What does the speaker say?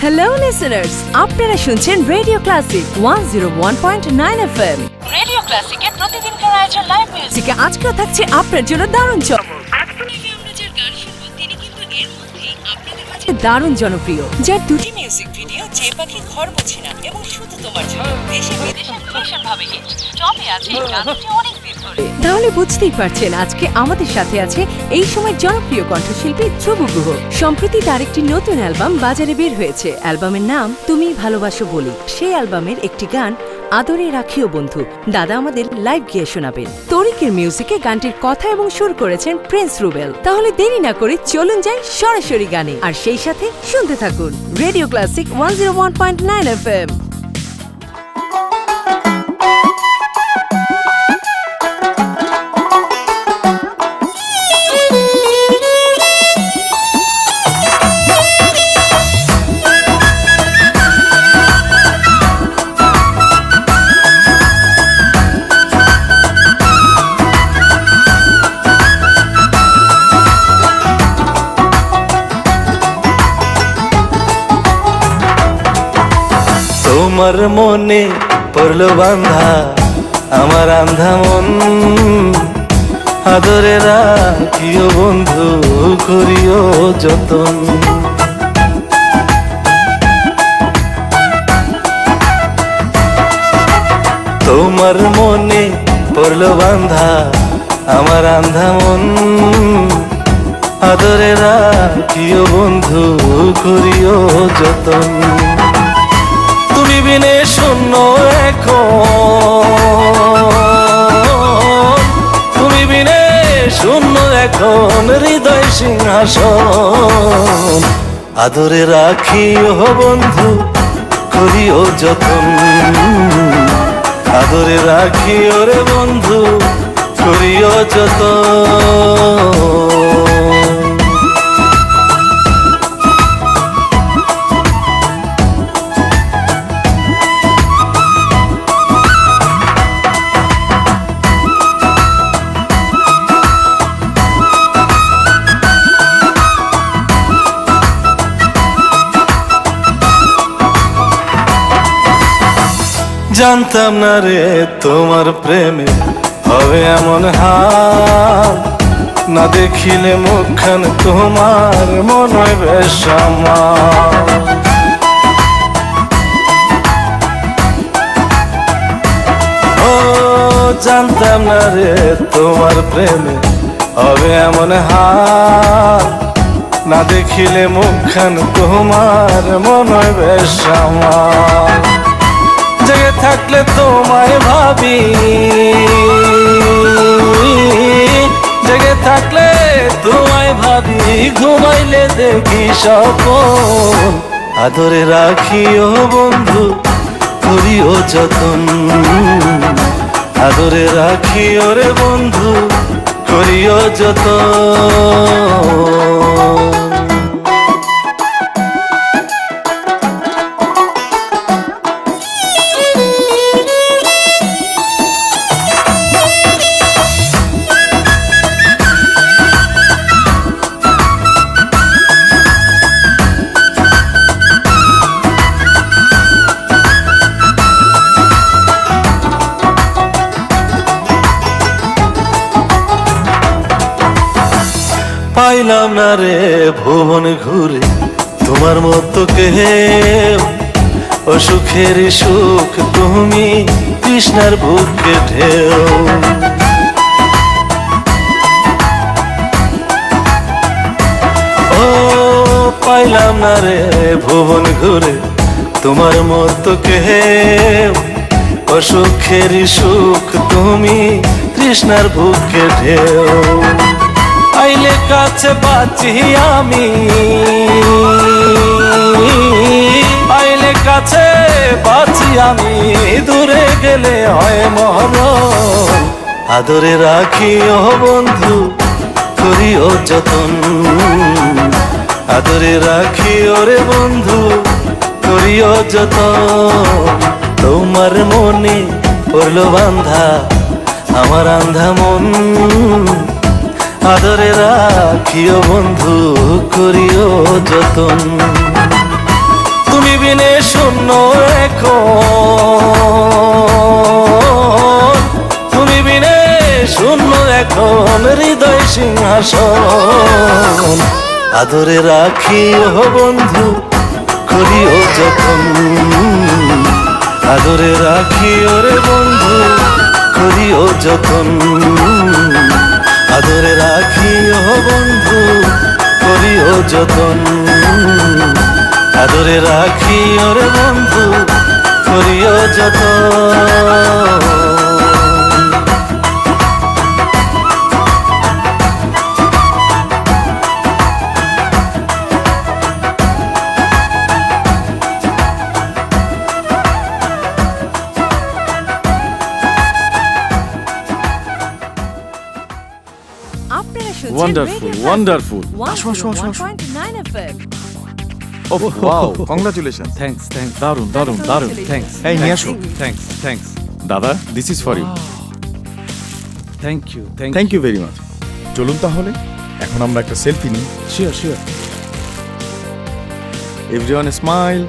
Hello listeners, আপনারা শুনছেন radio classic 101.9 FM। Radio ক্লাসিকের প্রতিদিনকার আয়োজন লাইভ মিউজিকে আজকেও থাকছে আপনার জন্য দারুণ চমক। আমরা যার গান শুনবো তিনি কিন্তু এর মধ্যেই আপনাদের কাছে দারুণ জনপ্রিয়, যার দুটি মিউজিক ভিডিও যে পাখি ঘর মোছে না এবং শুধু তোমার জন্য দেশে বিদেশে ভীষণভাবে হিট টপে আছে এই গানটি অনেক দিন ধরে। তাহলে বুঝতেই পারছেন আজকে আমাদের সাথে আছে এই সময় জনপ্রিয় কণ্ঠশিল্পী ধ্রুব গুহ। সম্প্রতি তার একটি নতুন অ্যালবাম বাজারে বের হয়েছে। অ্যালবামের নাম তুমি ভালোবাসো বলি। সেই অ্যালবামের একটি গান আদরে রাখিও বন্ধু দাদা আমাদের লাইভ গিয়ে শোনাবেন। তরিকের মিউজিকে গানটির কথা এবং সুর করেছেন প্রিন্স রুবেল। তাহলে দেরি না করে চলুন যাই সরাসরি গানে, আর সেই সাথে শুনতে থাকুন রেডিও ক্লাসিক 101.9 FM। তোমার মনে পড়লো বান্ধা আমার আন্ধা মন, আদরে রাখিও বন্ধু করিও যতন। তোমার মনে পড়লো বান্ধা আমার আন্ধা মন, আদরে রাখিও বন্ধু করিও যতন। তুমি বিনে শূন্য এখন, তুমি বিনে শূন্য এখন হৃদয় সিংহাসন, আদরে রাখিও বন্ধু করিও যতন, আদরে রাখিও রে বন্ধু করিও যতন। জানতাম না রে তোমার প্রেমে হবে এমন হাল, না দেখিলে মুখখান তোমার মনে হয় বেশ আমার। ও জানতাম না রে তোমার প্রেমে হবে এমন হাল, না দেখিলে মুখখান তোমার মনে হয় বেশ আমার। জেগে থাকলে তোমায় ভাবি, জেগে থাকলে তোমায় ভাবি, ঘুমাইলে দেখি স্বপ্ন, আদরে রাখিও বন্ধু করিও যতন, আদরে রাখিও রে বন্ধু করিও যতন। পাইলাম না রে ভুবন ঘুরে তোমার মতো কেউ, ও সুখের সুখ তুমি কৃষ্ণার বুকে ঢেউ। ও পাইলাম না রে ভুবন ঘুরে তোমার মতো কেউ, ও সুখের সুখ তুমি কৃষ্ণার বুকে ঢেউ। আইলে কাছে বাঁচি আমি, আইলে কাছে বাঁচি আমি, দূরে গেলে হয় মরণ, আদরে রাখিও বন্ধু করিও যতন, আদরে রাখিও রে বন্ধু করিও যতন। তোমার মনে পড়লো বান্ধা আমার আন্ধা মন, আদরে রাখিও বন্ধু করিও যতন। তুমি বিনে শূন্য এখন, তুমি বিনে শূন্য এখন হৃদয় সিংহাসন। আদরে রাখি ও বন্ধু করিও যতন, আদরে রাখি ওরে বন্ধু করিও যতন, আদরে রাখি ও বন্ধু করিও যতন, আদরে রাখি ওরে বন্ধু করিও যতন। আপনারা শুনছেন Wonderful, Radio wonderful. Classic আসো, আসো, আসো, আসো। 101.9 FM Oh, wow, congratulations. Thanks দারুণ দারুণ দারুণ। থ্যাঙ্কস এই নিয়ে আসো। থ্যাঙ্কস দাদা, this is for you. Thank you thank you very much. চলুন তাহলে এখন আমরা একটা সেলফি নিই। Sure everyone smile.